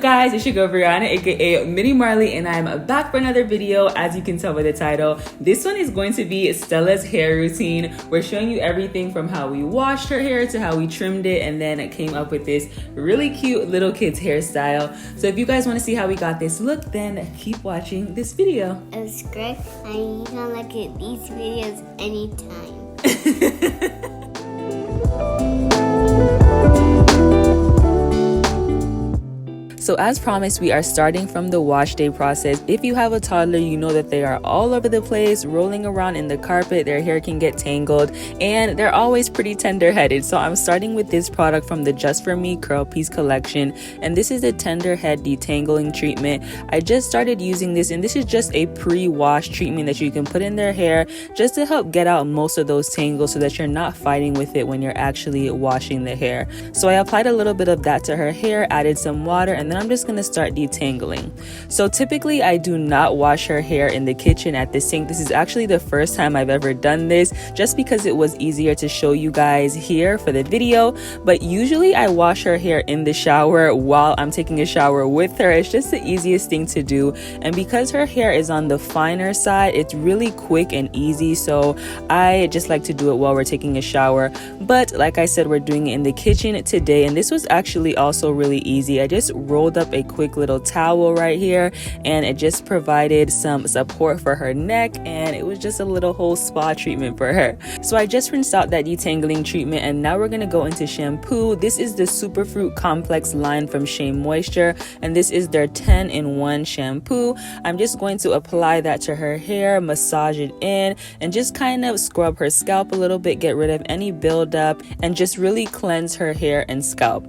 guys, it's your girl Brianna, aka MiniMarley, and I'm back for another video. As you can tell by the title, this one is going to be Stella's hair routine. We're showing you everything from how we washed her hair to how we trimmed it, and then it came up with this really cute little kid's hairstyle. So if you guys want to see how we got this look, then keep watching this video. Subscribe and you can look at these videos anytime. So as promised, we are starting from the wash day process. If you have a toddler, you know that they are all over the place, rolling around in the carpet. Their hair can get tangled and they're always pretty tender-headed. So I'm starting with this product from the Just For Me Curl Piece collection, and this is the Tender Head Detangling Treatment. I just started using this, and this is just a pre-wash treatment that you can put in their hair just to help get out most of those tangles so that you're not fighting with it when you're actually washing the hair. So I applied a little bit of that to her hair, added some water, and then I'm just going to start detangling. So typically I do not wash her hair in the kitchen at the sink. This is actually the first time I've ever done this, just because it was easier to show you guys here for the video. But usually I wash her hair in the shower while I'm taking a shower with her. It's just the easiest thing to do, and because her hair is on the finer side, it's really quick and easy, so I just like to do it while we're taking a shower. But like I said, we're doing it in the kitchen today, and this was actually also really easy. I just rolled up a quick little towel right here, and it just provided some support for her neck, and it was just a little whole spa treatment for her. So I just rinsed out that detangling treatment, and now we're going to go into shampoo. This is the Superfruit Complex line from Shea Moisture, and this is their 10-in-1 shampoo. I'm just going to apply that to her hair, massage it in, and just kind of scrub her scalp a little bit, get rid of any buildup, and just really cleanse her hair and scalp.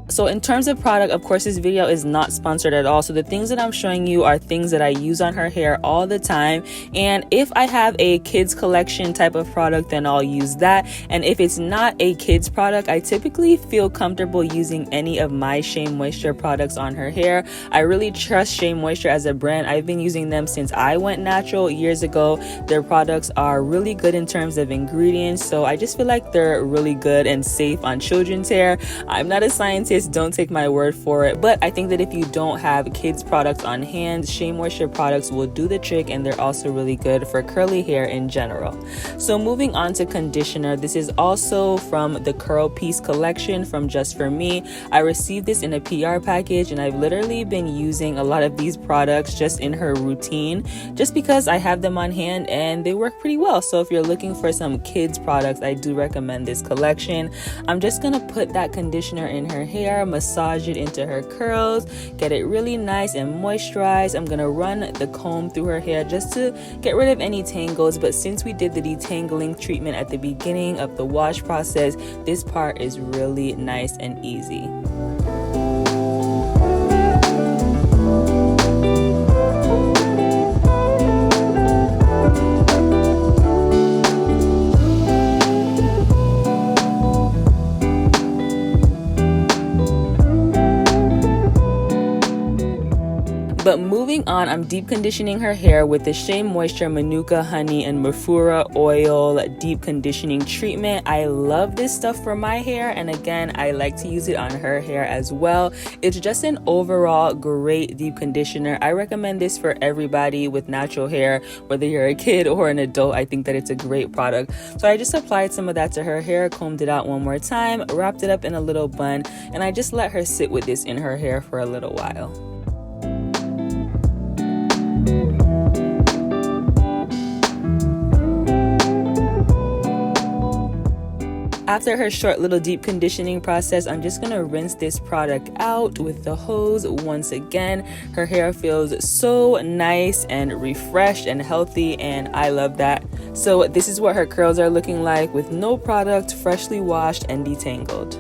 So in terms of product, of course, this video is not sponsored at all. So the things that I'm showing you are things that I use on her hair all the time. And if I have a kids collection type of product, then I'll use that. And if it's not a kids product, I typically feel comfortable using any of my Shea Moisture products on her hair. I really trust Shea Moisture as a brand. I've been using them since I went natural years ago. Their products are really good in terms of ingredients. So I just feel like they're really good and safe on children's hair. I'm not a scientist. Don't take my word for it, but I think that if you don't have kids products on hand, Shea Moisture products will do the trick, and they're also really good for curly hair in general. So moving on to conditioner, this is also from the Curl Piece collection from Just For Me. I received this in a PR package, and I've literally been using a lot of these products just in her routine, just because I have them on hand and they work pretty well. So if you're looking for some kids products, I do recommend this collection. I'm just gonna put that conditioner in her hair, massage it into her curls, get it really nice and moisturized. I'm gonna run the comb through her hair just to get rid of any tangles, but since we did the detangling treatment at the beginning of the wash process, this part is really nice and easy. But moving on, I'm deep conditioning her hair with the Shea Moisture Manuka Honey and Mafura Oil Deep Conditioning Treatment. I love this stuff for my hair, and again, I like to use it on her hair as well. It's just an overall great deep conditioner. I recommend this for everybody with natural hair, whether you're a kid or an adult. I think that it's a great product. So I just applied some of that to her hair, combed it out one more time, wrapped it up in a little bun, and I just let her sit with this in her hair for a little while. After her short little deep conditioning process, I'm just gonna rinse this product out with the hose once again. Her hair feels so nice and refreshed and healthy, and I love that. So this is what her curls are looking like with no product, freshly washed and detangled.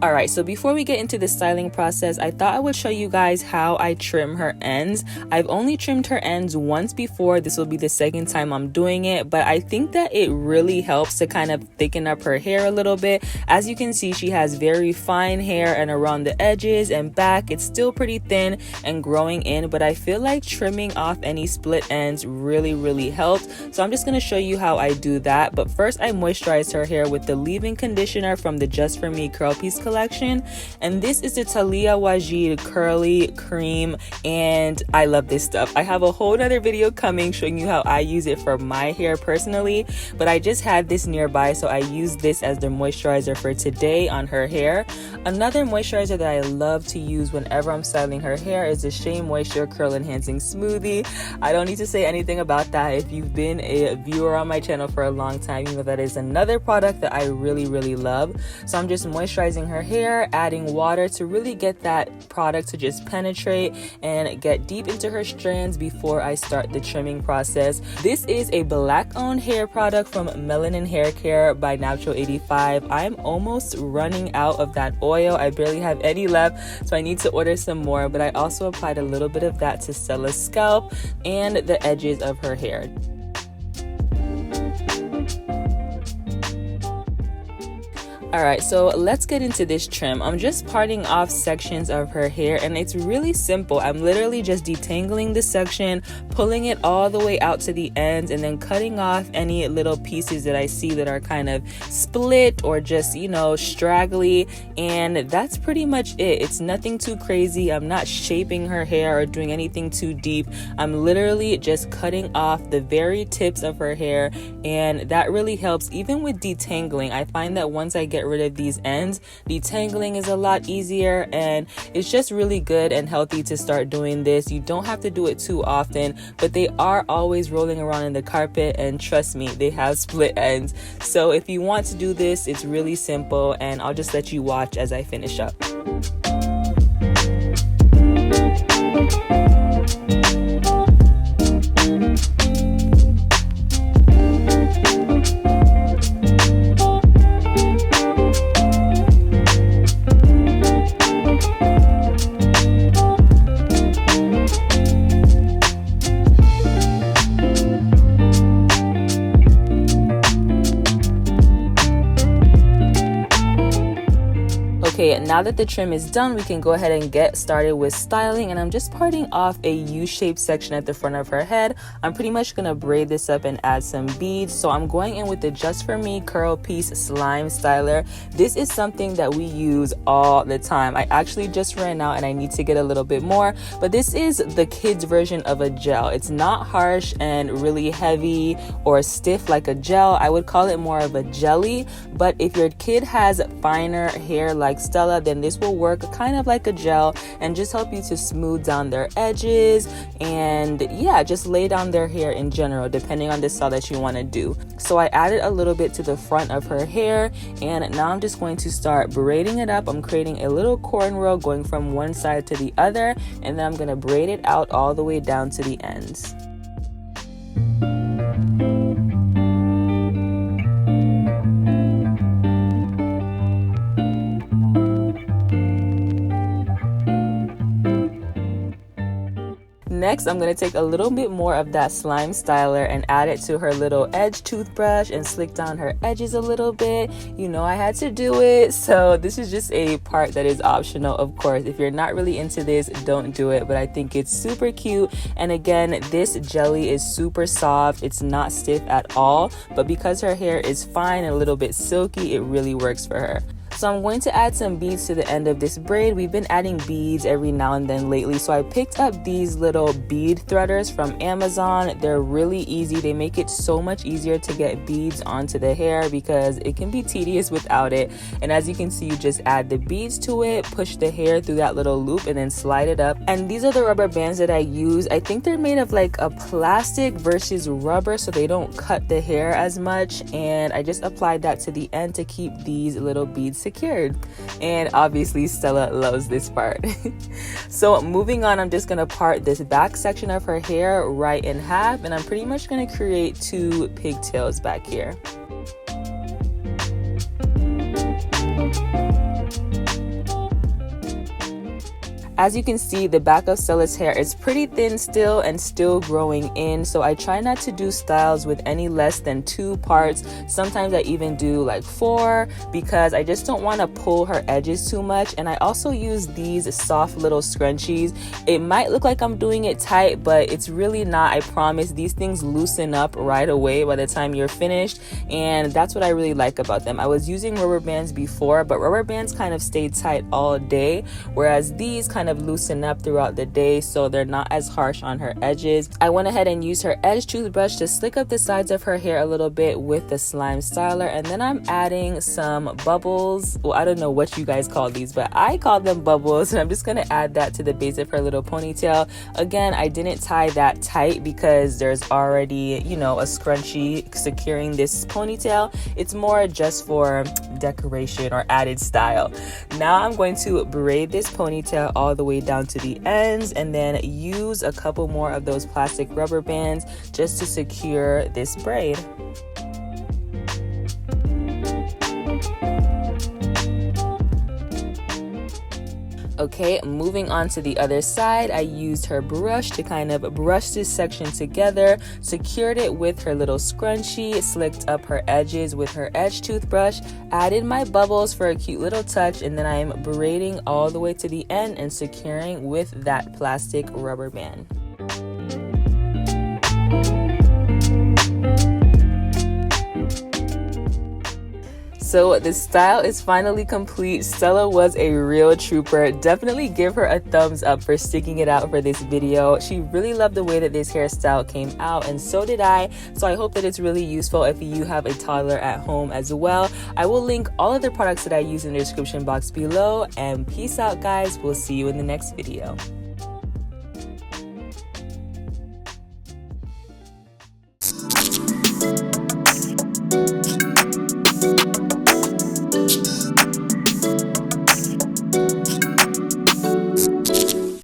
Alright, so before we get into the styling process, I thought I would show you guys how I trim her ends. I've only trimmed her ends once before. This will be the second time I'm doing it, but I think that it really helps to kind of thicken up her hair a little bit. As you can see, she has very fine hair, and around the edges and back, it's still pretty thin and growing in, but I feel like trimming off any split ends really helped. So I'm just going to show you how I do that. But first, I moisturize her hair with the leave-in conditioner from the Just For Me Curl Piece collection, and this is the Talia Wajid Curly Cream, and I love this stuff. I have a whole nother video coming showing you how I use it for my hair personally, but I just had this nearby, so I used this as the moisturizer for today on her hair. Another moisturizer that I love to use whenever I'm styling her hair is the Shea Moisture Curl Enhancing Smoothie. I don't need to say anything about that. If you've been a viewer on my channel for a long time, you know that is another product that I really love. So I'm just moisturizing her hair, adding water to really get that product to just penetrate and get deep into her strands before I start the trimming process. This is a black owned hair product from Melanin Hair Care by Natural 85. I'm almost running out of that oil. I barely have any left, so I need to order some more, but I also applied a little bit of that to Stella's scalp and the edges of her hair. Alright, so let's get into this trim. I'm just parting off sections of her hair, and it's really simple. I'm literally just detangling the section, pulling it all the way out to the ends, and then cutting off any little pieces that I see that are kind of split or just, you know, straggly, and that's pretty much it. It's nothing too crazy. I'm not shaping her hair or doing anything too deep. I'm literally just cutting off the very tips of her hair, and that really helps. Even with detangling, I find that once I get rid of these ends, detangling is a lot easier, and it's just really good and healthy to start doing this. You don't have to do it too often, but they are always rolling around in the carpet, and trust me, they have split ends. So if you want to do this, it's really simple, and I'll just let you watch as I finish up. Okay, now that the trim is done, we can go ahead and get started with styling, and I'm just parting off a U-shaped section at the front of her head. I'm pretty much gonna braid this up and add some beads. So I'm going in with the Just For Me Curl Piece Slime Styler. This is something that we use all the time. I actually just ran out and I need to get a little bit more, but this is the kids version of a gel. It's not harsh and really heavy or stiff like a gel. I would call it more of a jelly, but if your kid has finer hair like Stella, then this will work kind of like a gel and just help you to smooth down their edges and yeah, just lay down their hair in general, depending on the style that you want to do. So I added a little bit to the front of her hair, and now I'm just going to start braiding it up. I'm creating a little cornrow going from one side to the other, and then I'm going to braid it out all the way down to the ends. Next, I'm going to take a little bit more of that slime styler and add it to her little edge toothbrush and slick down her edges a little bit. You know, I had to do it, so this is just a part that is optional, of course. If you're not really into this, don't do it, but I think it's super cute. And again, this jelly is super soft. It's not stiff at all, but because her hair is fine and a little bit silky, it really works for her. So I'm going to add some beads to the end of this braid. We've been adding beads every now and then lately, so I picked up these little bead threaders from Amazon. They're really easy. They make it so much easier to get beads onto the hair because it can be tedious without it. And as you can see, you just add the beads to it, push the hair through that little loop, and then slide it up. And these are the rubber bands that I use. I think they're made of like a plastic versus rubber, so they don't cut the hair as much. And I just applied that to the end to keep these little beads secured. And obviously Stella loves this part. So moving on, I'm just gonna part this back section of her hair right in half, and I'm pretty much gonna create 2 pigtails back here. As you can see, the back of Stella's hair is pretty thin still and still growing in, so I try not to do styles with any less than 2 parts. Sometimes I even do like 4 because I just don't want to pull her edges too much. And I also use these soft little scrunchies. It might look like I'm doing it tight, but it's really not. I promise. These things loosen up right away by the time you're finished, and that's what I really like about them. I was using rubber bands before, but rubber bands kind of stay tight all day, whereas these kind of loosen up throughout the day, so they're not as harsh on her edges. I went ahead and used her edge toothbrush to slick up the sides of her hair a little bit with the slime styler, and then I'm adding some bubbles. Well, I don't know what you guys call these, but I call them bubbles, and I'm just gonna add that to the base of her little ponytail. Again, I didn't tie that tight because there's already, you know, a scrunchie securing this ponytail. It's more just for decoration or added style. Now I'm going to braid this ponytail all the way down to the ends, and then use a couple more of those plastic rubber bands just to secure this braid. Okay, moving on to the other side, I used her brush to kind of brush this section together, secured it with her little scrunchie, slicked up her edges with her edge toothbrush, added my bubbles for a cute little touch, and then I'm braiding all the way to the end and securing with that plastic rubber band. So the style is finally complete. Stella was a real trooper. Definitely give her a thumbs up for sticking it out for this video. She really loved the way that this hairstyle came out, and so did I. So I hope that it's really useful if you have a toddler at home as well. I will link all of the products that I use in the description box below, and peace out guys. We'll see you in the next video.